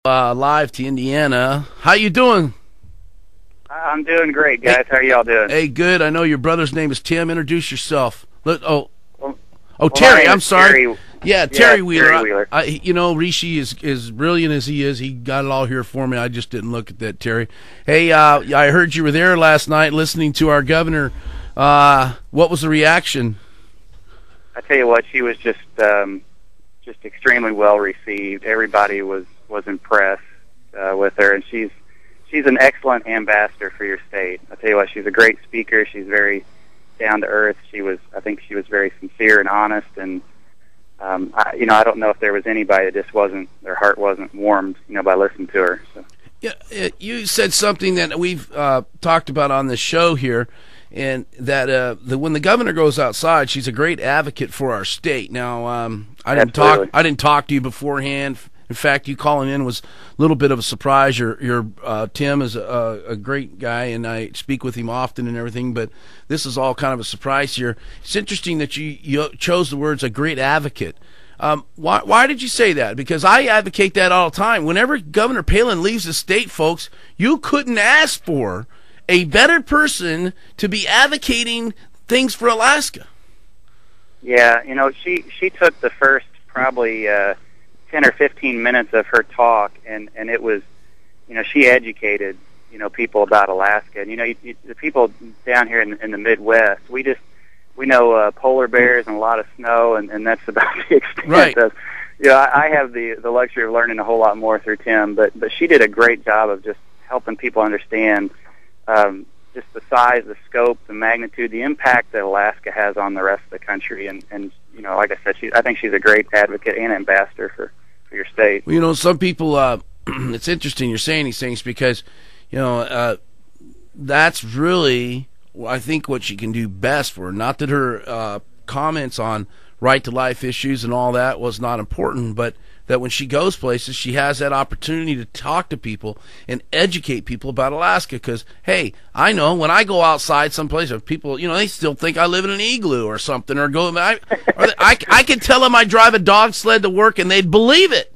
Live to Indiana. How you doing? I'm doing great, guys. How are y'all doing? Hey, good. I know your brother's name is Tim. Introduce yourself. Well, Terry. I'm sorry. Terry. Yeah, Terry Wheeler. Terry Wheeler. Rishi is brilliant as he is. He got it all here for me. I just didn't look at that, Terry. Hey, I heard you were there last night listening to our governor. What was the reaction? I tell you what, she was just extremely well received. Everybody was impressed with her, and she's an excellent ambassador for your state. I tell you what, she's a great speaker. She's very down to earth. I think she was very sincere and honest, and I don't know if there was anybody that just their heart wasn't warmed, by listening to her. So. Yeah, you said something that we've talked about on the show here, and that when the governor goes outside, she's a great advocate for our state. Now, I didn't talk to you beforehand. In fact, you calling in was a little bit of a surprise. Your Tim is a great guy, and I speak with him often and everything, but this is all kind of a surprise here. It's interesting that you chose the words "a great advocate." Why did you say that? Because I advocate that all the time. Whenever Governor Palin leaves the state, folks, you couldn't ask for a better person to be advocating things for Alaska. Yeah, she took the first probably 10 or 15 minutes of her talk, and it was, she educated, people about Alaska. And, the people down here in the Midwest, we know polar bears and a lot of snow, and that's about the extent of, I have the luxury of learning a whole lot more through Tim, but she did a great job of just helping people understand just the size, the scope, the magnitude, the impact that Alaska has on the rest of the country. And like I said, I think she's a great advocate and ambassador for your state. Well, some people, it's interesting you're saying these things because, that's really, I think, what she can do best for her. Not that her comments on right-to-life issues and all that was not important, but that when she goes places, she has that opportunity to talk to people and educate people about Alaska. Because, hey, I know when I go outside someplace, people, they still think I live in an igloo or something, or I could tell them I drive a dog sled to work, and they'd believe it.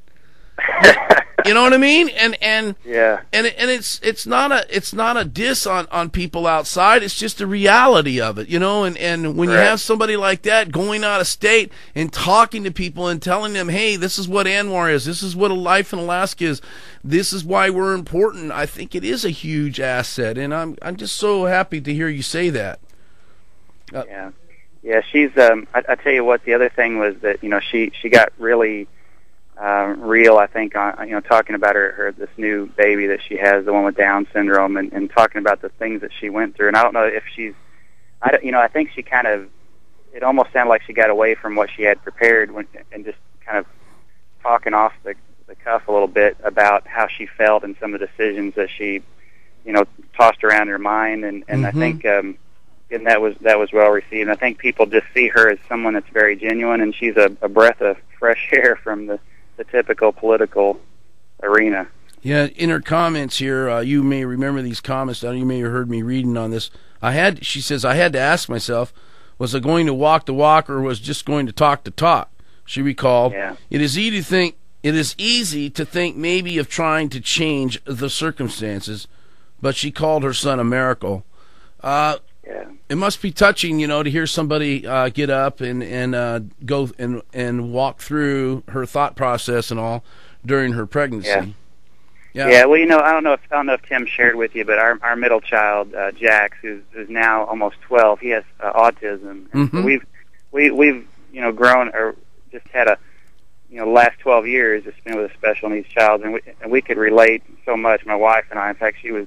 You know what I mean? And yeah, and it's not a diss on people outside. It's just the reality of it, And when you have somebody like that going out of state and talking to people and telling them, hey, this is what ANWR is, this is what a life in Alaska is, this is why we're important. I think it is a huge asset, and I'm just so happy to hear you say that. Yeah. She's. I tell you what. The other thing was that she got really. Real, I think, on talking about her this new baby that she has, the one with Down syndrome, and talking about the things that she went through. And I don't know if I think she kind of, it almost sounded like she got away from what she had prepared and just kind of talking off the cuff a little bit about how she felt and some of the decisions that she, tossed around in her mind. And I think, and that was well received. And I think people just see her as someone that's very genuine, and she's a breath of fresh air from the typical political arena. Yeah, in her comments here, you may remember these comments. You may have heard me reading on this. She says, I had to ask myself, was I going to walk the walk or was just going to talk the talk? She recalled, It is easy to think maybe of trying to change the circumstances, but she called her son a miracle. It must be touching, to hear somebody get up and go and walk through her thought process and all during her pregnancy. Yeah. Well, I don't know if Tim shared with you, but our middle child, Jax, who's now almost 12, he has autism. And so we've grown or just had the last 12 years just been with a special needs child, and we could relate so much. My wife and I, in fact, she was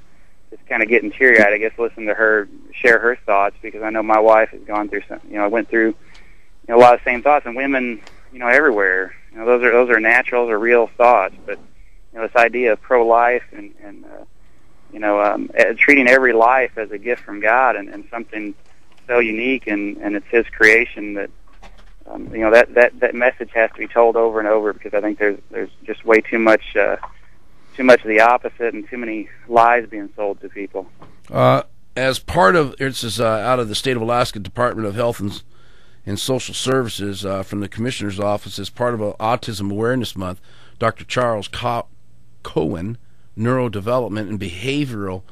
just kind of getting teary-eyed, I guess, listening to her share her thoughts, because I know my wife has gone through some, went through a lot of the same thoughts, and women, everywhere, those are natural, those are real thoughts, but this idea of pro-life and treating every life as a gift from God and something so unique, and it's His creation that that message has to be told over and over, because I think there's just way too much of the opposite and too many lies being sold to people. As part of, this is out of the State of Alaska Department of Health and Social Services from the Commissioner's Office, as part of Autism Awareness Month, Dr. Charles Cohen, neurodevelopment and behavioral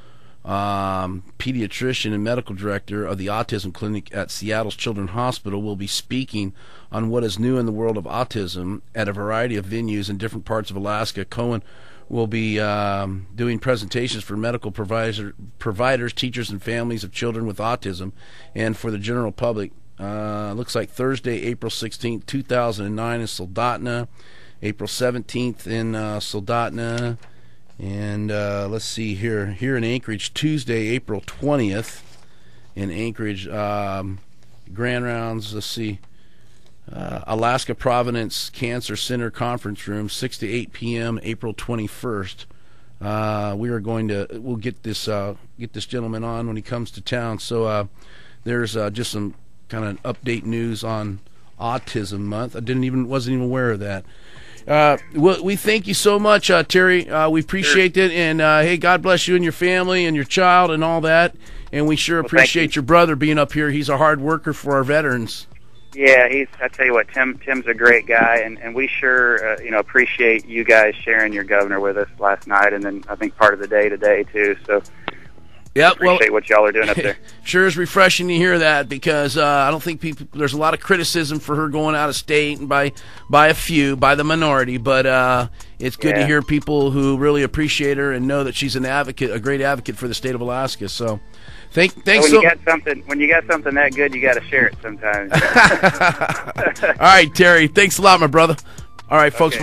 pediatrician and medical director of the autism clinic at Seattle's Children's Hospital, will be speaking on what is new in the world of autism at a variety of venues in different parts of Alaska. Cohen will be doing presentations for medical providers, teachers, and families of children with autism, and for the general public. Looks like Thursday, April 16th, 2009 in Soldotna, April 17th in Soldotna, and let's see here in Anchorage, Tuesday, April 20th in Anchorage. Grand rounds, let's see, Alaska Providence Cancer Center Conference Room, 6 to 8 p.m., April 21st. We'll get this gentleman on when he comes to town. So there's just some kind of update news on Autism Month. Wasn't even aware of that. We thank you so much, Terry. We appreciate it, and hey, God bless you and your family and your child and all that. And we sure appreciate your brother being up here. He's a hard worker for our veterans. Yeah, I tell you what, Tim's a great guy, and we sure appreciate you guys sharing your governor with us last night, and then I think part of the day today too. So appreciate what y'all are doing up there. Sure is refreshing to hear that, because I don't think there's a lot of criticism for her going out of state, and by the minority, but it's good to hear people who really appreciate her and know that she's an advocate, a great advocate for the state of Alaska. So thanks. When you got something that good, you got to share it sometimes. All right, Terry. Thanks a lot, my brother. All right, folks.